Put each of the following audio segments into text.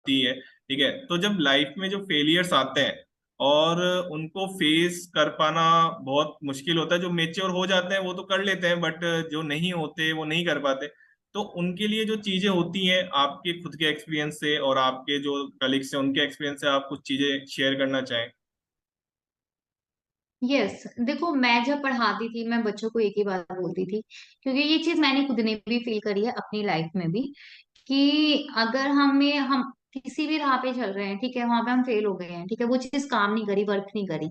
होती है, ठीक है। तो जब लाइफ में जो फेलियर्स आते हैं और उनको फेस कर पाना बहुत मुश्किल होता है। जो मेच्योर हो जाते हैं वो तो कर लेते हैं, बट जो नहीं होते वो नहीं कर पाते। तो उनके लिए जो चीजें होती हैं, आपके खुद के एक्सपीरियंस से और आपके जो कलीग्स हैं उनके एक्सपीरियंस से आप कुछ चीजें शेयर करना चाहें। यस, देखो मैं जब पढ़ाती थी मैं बच्चों को एक ही बात बोलती थी, क्योंकि ये चीज मैंने खुद ने भी फील करी है अपनी लाइफ में भी, कि अगर हम किसी भी राह पे चल रहे हैं, ठीक है, वहां पे हम फेल हो गए हैं, ठीक है, वो चीज काम नहीं करी, वर्क नहीं करी,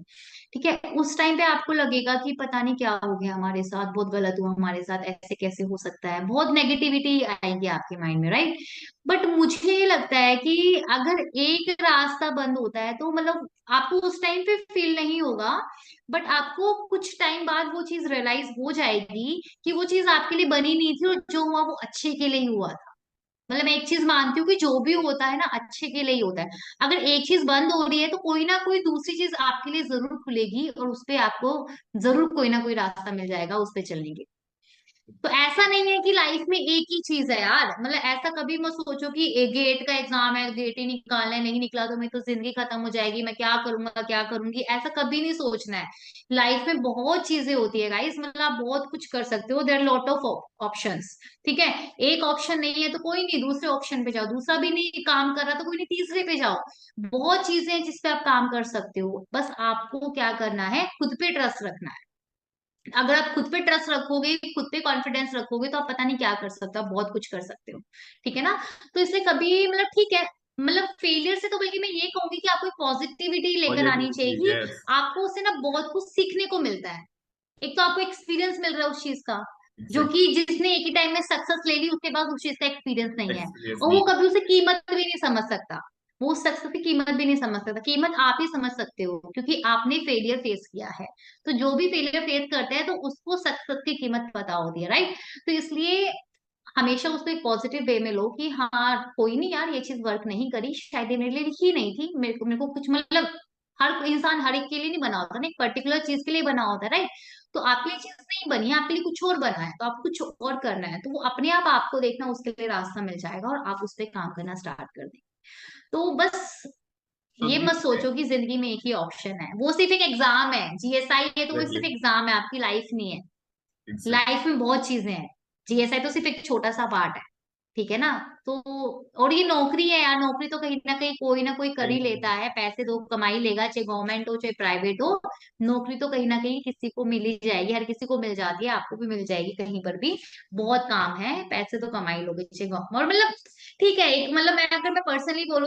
ठीक है, उस टाइम पे आपको लगेगा कि पता नहीं क्या हो गया हमारे साथ, बहुत गलत हुआ हमारे साथ, ऐसे कैसे हो सकता है, बहुत नेगेटिविटी आएगी आपके माइंड में, राइट। बट मुझे ये लगता है कि अगर एक रास्ता बंद होता है तो मतलब आपको उस टाइम पे फील नहीं होगा, बट आपको कुछ टाइम बाद वो चीज रियलाइज हो जाएगी कि वो चीज आपके लिए बनी नहीं थी, और जो हुआ वो अच्छे के लिए ही हुआ था। मतलब मैं एक चीज मानती हूँ कि जो भी होता है ना अच्छे के लिए ही होता है। अगर एक चीज बंद हो रही है तो कोई ना कोई दूसरी चीज आपके लिए जरूर खुलेगी, और उस पे आपको जरूर कोई ना कोई रास्ता मिल जाएगा उस पे चलने के। तो ऐसा नहीं है कि लाइफ में एक ही चीज है यार, मतलब ऐसा कभी मत सोचो कि एक गेट का एग्जाम है, गेट ही निकालना है, नहीं निकला तो मेरी तो जिंदगी खत्म हो जाएगी, मैं क्या करूंगा क्या करूंगी, ऐसा कभी नहीं सोचना है। लाइफ में बहुत चीजें होती है गाइस, मतलब आप बहुत कुछ कर सकते हो, देयर लॉट ऑफ ऑप्शंस, ठीक है। एक ऑप्शन नहीं है तो कोई नहीं, दूसरे ऑप्शन पे जाओ, दूसरा भी नहीं काम कर रहा तो कोई नहीं, तीसरे पे जाओ। बहुत चीजें हैं जिसपे आप काम कर सकते हो, बस आपको क्या करना है, खुद पे ट्रस्ट रखना है। अगर आप खुद पे ट्रस्ट रखोगे, खुद पे कॉन्फिडेंस रखोगे, तो आप पता नहीं क्या कर सकते हो, आप बहुत कुछ कर सकते हो, ठीक है ना। तो इसलिए कभी मतलब ठीक है, मतलब फेलियर से तो बल्कि मैं ये कहूंगी कि आपको पॉजिटिविटी लेकर आनी पॉजिटिविटी, चाहिए कि यस। आपको उससे ना बहुत कुछ सीखने को मिलता है। एक तो आपको एक्सपीरियंस मिल रहा है उस चीज का, जो एग्जैक्ट। कि जिसने एक ही टाइम में सक्सेस ले ली उसके पास उस चीज का एक्सपीरियंस नहीं है, एक्सपीरियंस और नहीं वो है। कभी उसे कीमत भी नहीं समझ सकता। वो उस सक्सेस की कीमत भी नहीं समझ सकता, कीमत आप ही समझ सकते हो क्योंकि आपने फेलियर फेस किया है। तो जो भी फेलियर फेस करता है तो उसको सक्सेस की कीमत पता होती है, राइट। तो इसलिए हमेशा उसको एक पॉजिटिव वे में लो कि हाँ कोई नहीं यार, ये चीज वर्क नहीं करी, शायद ये मेरे लिए लिखी नहीं थी, मेरे को कुछ मतलब, हर इंसान हर एक के लिए नहीं बना होता ना, एक पर्टिकुलर चीज के लिए बना होता है, राइट। तो आपके लिए चीज नहीं बनी है, आपके लिए कुछ और बना है, तो आपको कुछ और करना है, तो वो अपने आप आपको देखना, उसके लिए रास्ता मिल जाएगा और आप उस पर काम करना स्टार्ट कर देंगे। तो बस तो ये मत दिस सोचो कि जिंदगी में एक ही ऑप्शन है, वो सिर्फ एक एग्जाम है, जीएसआई है तो वो एग्जैक्टली। सिर्फ एग्जाम है, आपकी लाइफ नहीं है। एग्जैक्ट। लाइफ में बहुत चीजें हैं, जीएसआई तो सिर्फ एक छोटा सा पार्ट है, ठीक है ना। तो और ये नौकरी है यार, नौकरी तो कहीं ना कोई कर ही लेता है, पैसे दो कमाई लेगा, चाहे गवर्नमेंट हो चाहे प्राइवेट हो। नौकरी तो कहीं ना कहीं किसी को मिल ही जाएगी, हर किसी को मिल जाती है, आपको भी मिल जाएगी कहीं पर भी। बहुत काम है, पैसे तो कमाई लोगे चाहे और मतलब ठीक है, एक मतलब मैं अगर मैं पर्सनली बोलूँ